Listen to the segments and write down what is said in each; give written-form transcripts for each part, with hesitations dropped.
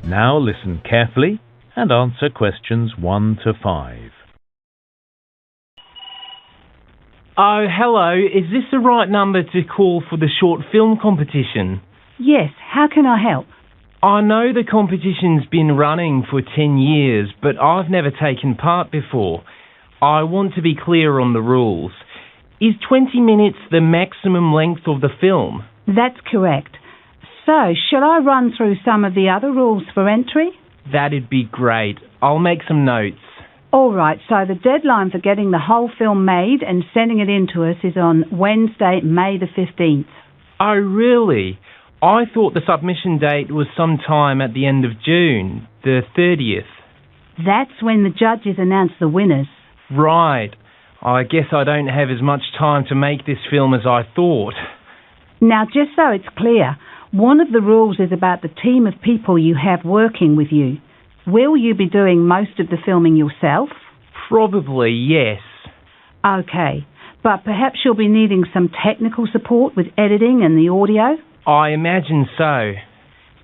Now listen carefully and answer questions 1 to 5. Oh, hello. Is this the right number to call for the short film competition? Yes, how can I help? I know the competition's been running for 10 years, but I've never taken part before. I want to be clear on the rules. Is 20 minutes the maximum length of the film? That's correct. So, shall I run through some of the other rules for entry? That'd be great. I'll make some notes. All right, so the deadline for getting the whole film made and sending it in to us is on Wednesday, May the 15th. Oh, really? I thought the submission date was sometime at the end of June, the 30th. That's when the judges announce the winners. Right. I guess I don't have as much time to make this film as I thought. Now, just so it's clear, one of the rules is about the team of people you have working with you. Will you be doing most of the filming yourself? Probably, yes. Okay, but perhaps you'll be needing some technical support with editing and the audio? I imagine so.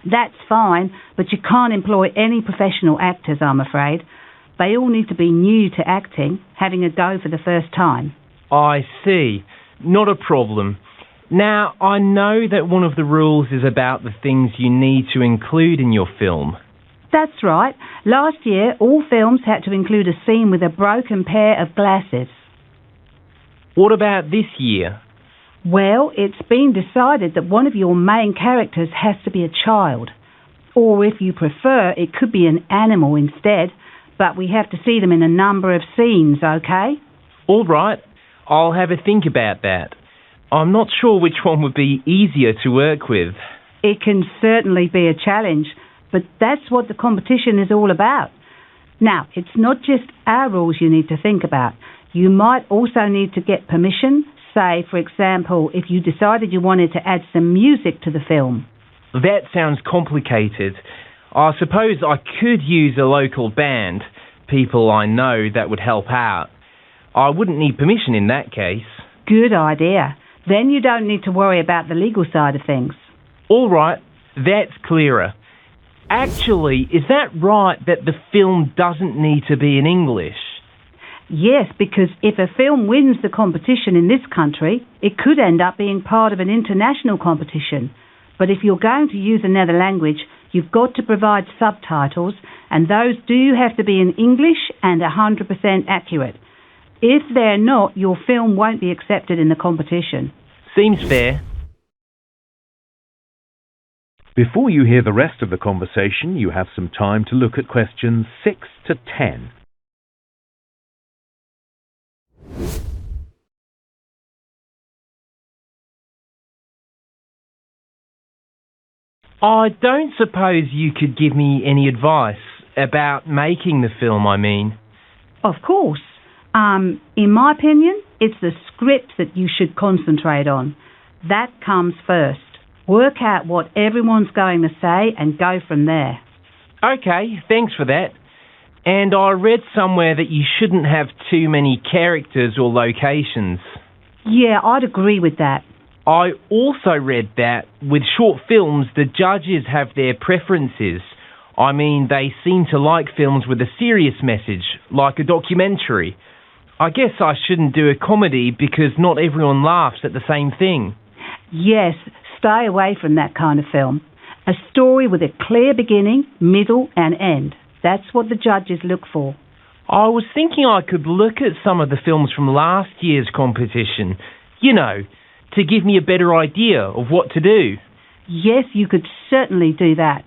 That's fine, but you can't employ any professional actors, I'm afraid. They all need to be new to acting, having a go for the first time. I see. Not a problem. Now, I know that one of the rules is about the things you need to include in your film. That's right. Last year, all films had to include a scene with a broken pair of glasses. What about this year? Well, it's been decided that one of your main characters has to be a child. Or if you prefer, it could be an animal instead, but we have to see them in a number of scenes, okay? All right. I'll have a think about that. I'm not sure which one would be easier to work with. It can certainly be a challenge, but that's what the competition is all about. Now, it's not just our rules you need to think about. You might also need to get permission. Say, for example, if you decided you wanted to add some music to the film. That sounds complicated. I suppose I could use a local band, people I know that would help out. I wouldn't need permission in that case. Good idea. Then you don't need to worry about the legal side of things. All right, that's clearer. Actually, is that right that the film doesn't need to be in English? Yes, because if a film wins the competition in this country, it could end up being part of an international competition. But if you're going to use another language, you've got to provide subtitles, and those do have to be in English and 100% accurate. If they're not, your film won't be accepted in the competition. Seems fair. Before you hear the rest of the conversation, you have some time to look at questions 6 to 10. I don't suppose you could give me any advice about making the film, I mean. Of course. In my opinion, it's the script that you should concentrate on. That comes first. Work out what everyone's going to say and go from there. Okay, thanks for that. And I read somewhere that you shouldn't have too many characters or locations. Yeah, I'd agree with that. I also read that with short films, the judges have their preferences. I mean, they seem to like films with a serious message, like a documentary. I guess I shouldn't do a comedy because not everyone laughs at the same thing. Yes, stay away from that kind of film. A story with a clear beginning, middle and end. That's what the judges look for. I was thinking I could look at some of the films from last year's competition, to give me a better idea of what to do. Yes, you could certainly do that.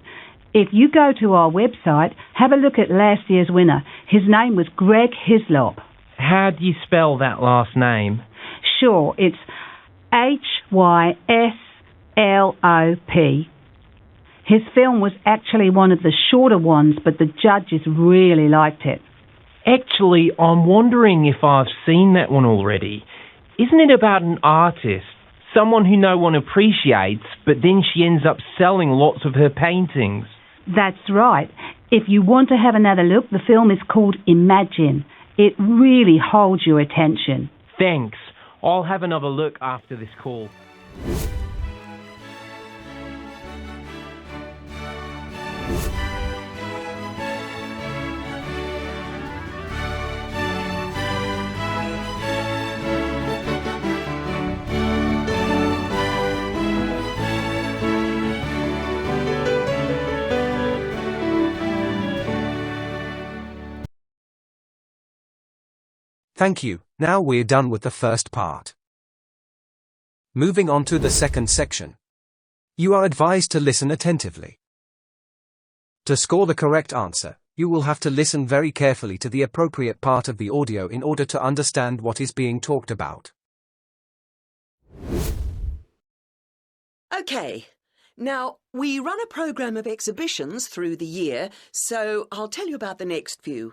If you go to our website, have a look at last year's winner. His name was Greg Hislop. How do you spell that last name? Sure, it's Hyslop. His film was actually one of the shorter ones, but the judges really liked it. Actually, I'm wondering if I've seen that one already. Isn't it about an artist? Someone who no one appreciates, but then she ends up selling lots of her paintings. That's right. If you want to have another look, the film is called Imagine. It really holds your attention. Thanks. I'll have another look after this call. Thank you. Now we're done with the first part. Moving on to the second section. You are advised to listen attentively. To score the correct answer, you will have to listen very carefully to the appropriate part of the audio in order to understand what is being talked about. Okay, now we run a programme of exhibitions through the year, so I'll tell you about the next few.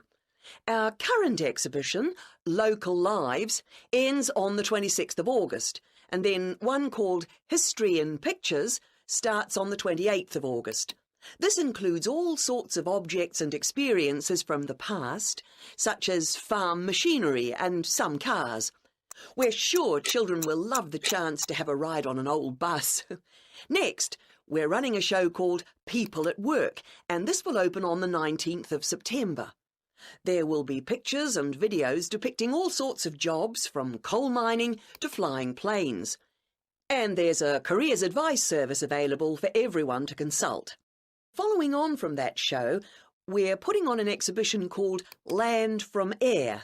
Our current exhibition, Local Lives, ends on the 26th of August, and then one called History in Pictures starts on the 28th of August. This includes all sorts of objects and experiences from the past, such as farm machinery and some cars. We're sure children will love the chance to have a ride on an old bus. Next, we're running a show called People at Work, and this will open on the 19th of September. There will be pictures and videos depicting all sorts of jobs, from coal mining to flying planes. And there's a careers advice service available for everyone to consult. Following on from that show, we're putting on an exhibition called Land from Air.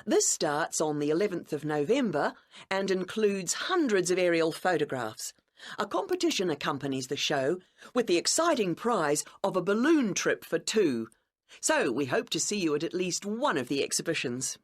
This starts on the 11th of November and includes hundreds of aerial photographs. A competition accompanies the show with the exciting prize of a balloon trip for two. So we hope to see you at least one of the exhibitions.